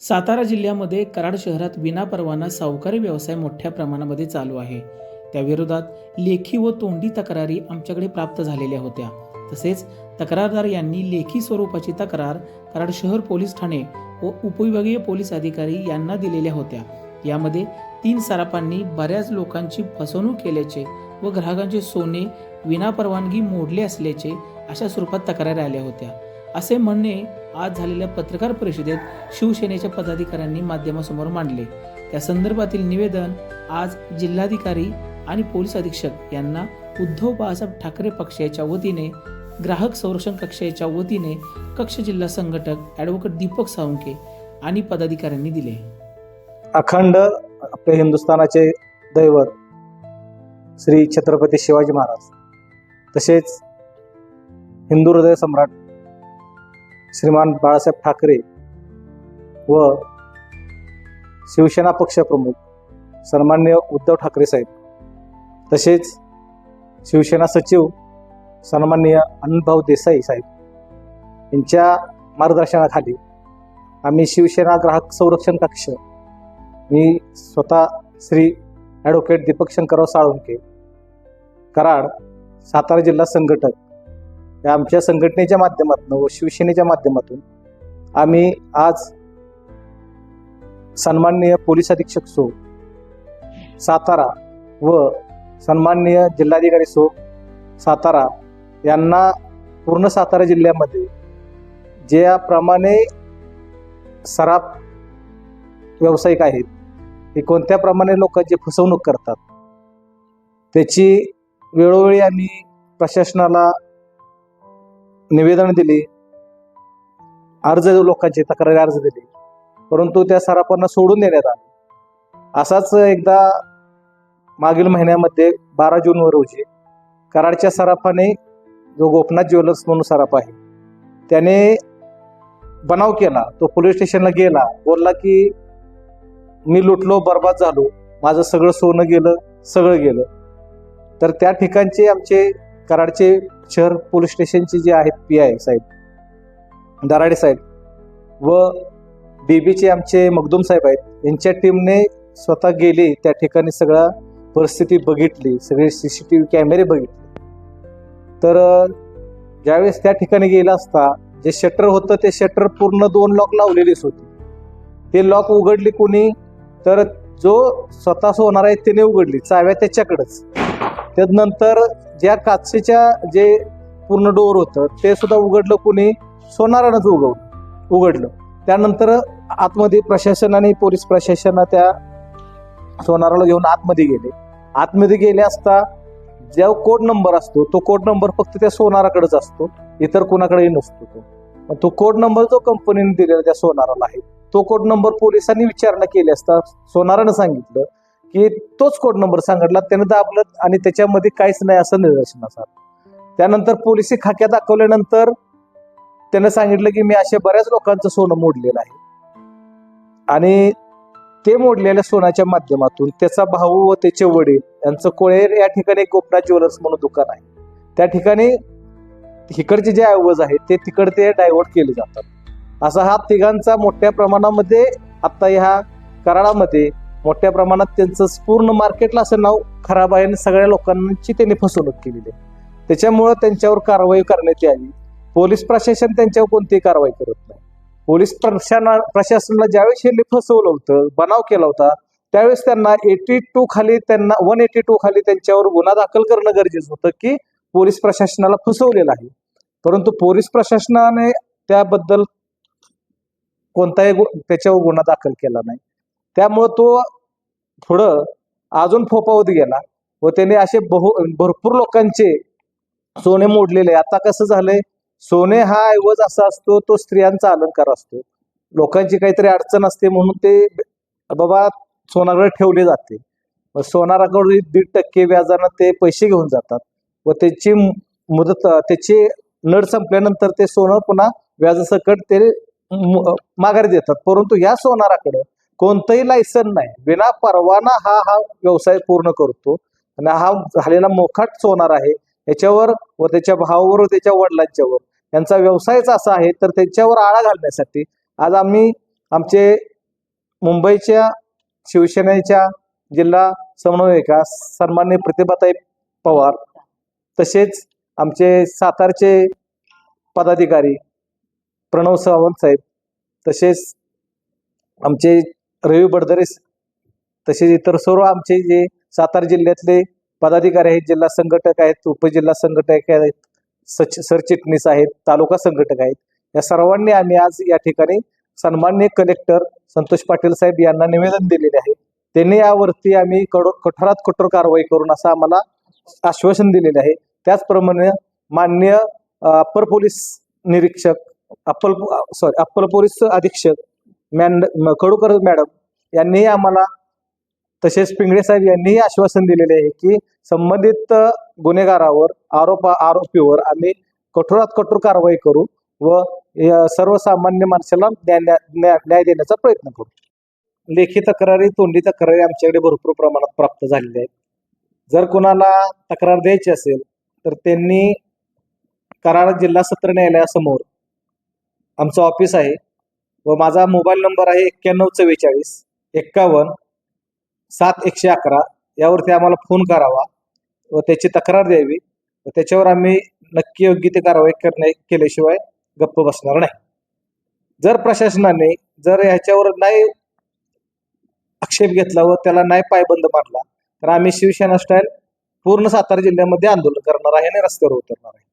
सातारा जिल्ह्यामध्ये कराड शहरात विनापरवाना सावकारी व्यवसाय मोठ्या प्रमाणामध्ये चालू आहे. त्याविरोधात लेखी व तोंडी तक्रारी आमच्याकडे प्राप्त झालेल्या होत्या. तसेच तक्रारदार यांनी लेखी स्वरूपाची तक्रार कराड शहर पोलीस ठाणे व उपविभागीय पोलीस अधिकारी यांना दिलेल्या होत्या. यामध्ये 3 सराफांनी बऱ्याच लोकांची फसवणूक केल्याचे व ग्राहकांचे सोने विनापरवानगी मोडले असल्याचे अशा स्वरूपात तक्रारी आल्या होत्या, असे म्हणणे आज झालेल्या पत्रकार परिषदेत शिवसेनेच्या पदाधिकाऱ्यांनी माध्यमासमोर मांडले. त्या संदर्भातील निवेदन आज जिल्हाधिकारी आणि पोलीस अधीक्षक यांना उद्धव बाळासाहेब ठाकरे पक्षाच्या वतीने, ग्राहक संरक्षण कक्षाच्या वतीने कक्ष जिल्हा संघटक ॲडव्होकेट दीपक साळुंखे आणि पदाधिकाऱ्यांनी दिले. अखंड आपल्या हिंदुस्थानाचे दैवत श्री छत्रपती शिवाजी महाराज, तसेच हिंदू हृदय सम्राट श्रीमान बाळासाहेब ठाकरे व शिवसेना पक्षप्रमुख सन्माननीय उद्धव ठाकरे साहेब, तसेच शिवसेना सचिव सन्माननीय अनंतभाऊ देसाई साहेब यांच्या मार्गदर्शनाखाली आम्ही शिवसेना ग्राहक संरक्षण कक्ष, मी स्वतः श्री ॲडव्होकेट दीपक शंकरराव साळुंखे, कराड, सातारा जिल्हा संघटक या आमच्या संघटनेच्या माध्यमातून व शिवसेनेच्या माध्यमातून आम्ही आज सन्माननीय पोलीस अधीक्षक सो सातारा व सन्माननीय जिल्हाधिकारी सो सातारा यांना पूर्ण सातारा जिल्ह्यामध्ये ज्याप्रमाणे सराफ व्यावसायिक आहेत हे कोणत्या प्रमाणे लोकांची फसवणूक करतात त्याची वेळोवेळी आम्ही प्रशासनाला निवेदन दिले, लोकांचे तक्रारी अर्ज दिले, परंतु त्या सराफांना सोडून देण्यात आले. असाच एकदा मागील महिन्यामध्ये 12 जून रोजी कराडच्या सराफाने, जो गोपनाथ ज्वेलर्स म्हणून सराफ आहे, त्याने बनाव केला. तो पोलीस स्टेशनला गेला, बोलला की मी लुटलो, बर्बाद झालो, माझं सगळं सोनं गेलं, सगळं गेलं. तर त्या ठिकाणचे आमचे कराडचे शहर पोलीस स्टेशनचे जे आहेत PI साहेब दराडे साहेब व DBचे आमचे मखदूम साहेब आहेत, यांच्या टीमने स्वतः गेले त्या ठिकाणी, सगळा परिस्थिती बघितली, सगळे CCTV कॅमेरे बघितले. तर ज्यावेळेस त्या ठिकाणी गेला असता जे शटर होतं ते शटर पूर्ण 2 लॉक लावलेलीच होती. ते लॉक उघडली कोणी, तर जो स्वतः सोनार आहे त्याने उघडली, चाव्या त्याच्याकडेच. त्यानंतर ज्या काचेच्या जे पूर्ण डोअर होतं ते सुद्धा उघडलं कोणी, सोनारानंच उघडलं. त्यानंतर आतमध्ये प्रशासनाने, पोलीस प्रशासनाने त्या सोनाराला घेऊन आतमध्ये गेले. आतमध्ये गेले असता जो कोड नंबर असतो तो कोड नंबर फक्त त्या सोनाराकडेच असतो, इतर कोणाकडेही नसतो. तो कोड नंबर जो कंपनीने दिलेला त्या सोनाराला आहे, तो कोड नंबर पोलिसांनी विचारणा केली असता सोनारानं सांगितलं की तोच कोड नंबर सांगितला. त्यानं दाबलं आणि त्याच्यामध्ये काहीच नाही असं निदर्शनास आलं. त्यानंतर पोलिसी खाक्या दाखवल्यानंतर त्यानं सांगितलं की मी अशा बऱ्याच लोकांचं सोनं मोडलेलं आहे आणि ते मोडलेल्या सोन्याच्या माध्यमातून त्याचा भाऊ व त्याचे वडील यांचं कोळेर या ठिकाणी गोपनाथ ज्वेलर्स म्हणून दुकान आहे, त्या ठिकाणी इकडचे जे ऐवज आहेत ते तिकडे ते डायव्हर्ट केले जातात. असा हा तिघांचा मोठ्या प्रमाणामध्ये आता ह्या कराडामध्ये मोठ्या प्रमाणात त्यांचं पूर्ण मार्केटला असं नाव खराब आहे आणि सगळ्या लोकांची त्यांनी फसवणूक केलेली आहे. त्याच्यामुळं त्यांच्यावर कारवाई करण्यात यावी. पोलीस प्रशासन त्यांच्यावर कोणतीही कारवाई करत नाही. पोलीस प्रशासनाला ज्यावेळेस हे फसवलं होतं, बनाव केला होता, त्यावेळेस त्यांना 182 खाली त्यांच्यावर गुन्हा दाखल करणं गरजेचं होतं की पोलीस प्रशासनाला फसवलेलं आहे. परंतु पोलीस प्रशासनाने त्याबद्दल कोणताही त्याच्यावर गुन्हा दाखल केला नाही. त्यामुळं तो पुढं अजून फोपावत गेला व त्याने असे भरपूर लोकांचे सोने मोडलेले. आता कसं झालंय, सोने हा ऐवज असा असतो, तो स्त्रियांचा अलंकार असतो. लोकांची काहीतरी अडचण असते म्हणून ते बाबा सोनाकडे ठेवले जाते. सोनाराकडे 1.5% व्याजानं ते पैसे घेऊन जातात व त्याची मुदत, त्याची नड संपल्यानंतर ते सोनं पुन्हा व्याजासकट ते माघारी देतात. परंतु या सोनाराकडे कोणतंही लायसन नाही, विना परवाना हा व्यवसाय पूर्ण करतो आणि हा झालेला मोकाट सोनार आहे. याच्यावर व त्याच्या भावावर व त्याच्या वडिलांच्यावर यांचा व्यवसायच असा आहे. तर त्याच्यावर आळा घालण्यासाठी आज आम्ही आमचे मुंबईच्या शिवसेनेच्या जिल्हा समन्वयिका सन्माननीय प्रतिभाताई पवार, तसेच आमचे सातारचे पदाधिकारी प्रणव सावंत साहेब, तसेच आमचे रवी बडदरे, तसेच इतर सर्व आमचे जे सातारा जिल्ह्यातले पदाधिकारी आहेत, जिल्हा संघटक आहेत, उपजिल्हा संघटक आहेत, सरचिटणीस आहेत, तालुका संघटक आहेत, या सर्वांनी आम्ही आज या ठिकाणी सन्माननीय कलेक्टर संतोष पाटील साहेब यांना निवेदन दिलेले आहे. त्यांनी यावरती आम्ही कठोरात कठोर कारवाई करून असं आम्हाला आश्वासन दिलेले आहे. त्याचप्रमाणे माननीय अप्पर पोलीस निरीक्षक अप्पर पोलीस अधीक्षक कडूकर मॅडम यांनीही आम्हाला, तसेच पिंगळे साहेब यांनीही आश्वासन दिलेले आहे की संबंधित गुन्हेगारावर आरोपीवर आम्ही कठोरात कठोर कारवाई करू व सर्वसामान्य माणसाला न्याय देण्याचा प्रयत्न करू. लेखी तक्रारी, तोंडी तक्रारी आमच्याकडे भरपूर प्रमाणात प्राप्त झालेल्या आहेत. जर कोणाला तक्रार द्यायची असेल तर त्यांनी कराड जिल्हा सत्र न्यायालयासमोर आमचं ऑफिस आहे व माझा मोबाईल नंबर आहे 9144 51 7111. यावरती आम्हाला फोन करावा व त्याची तक्रार द्यावी व त्याच्यावर आम्ही नक्की योग्य ते कारवाई केल्याशिवाय गप्प बसणार नाही. जर प्रशासनाने ह्याच्यावर नाही आक्षेप घेतला व त्याला नाही पायबंद मारला तर आम्ही शिवसेना स्टाईल पूर्ण सातारा जिल्ह्यामध्ये आंदोलन करणार आहे आणि रस्त्यावर उतरणार आहे.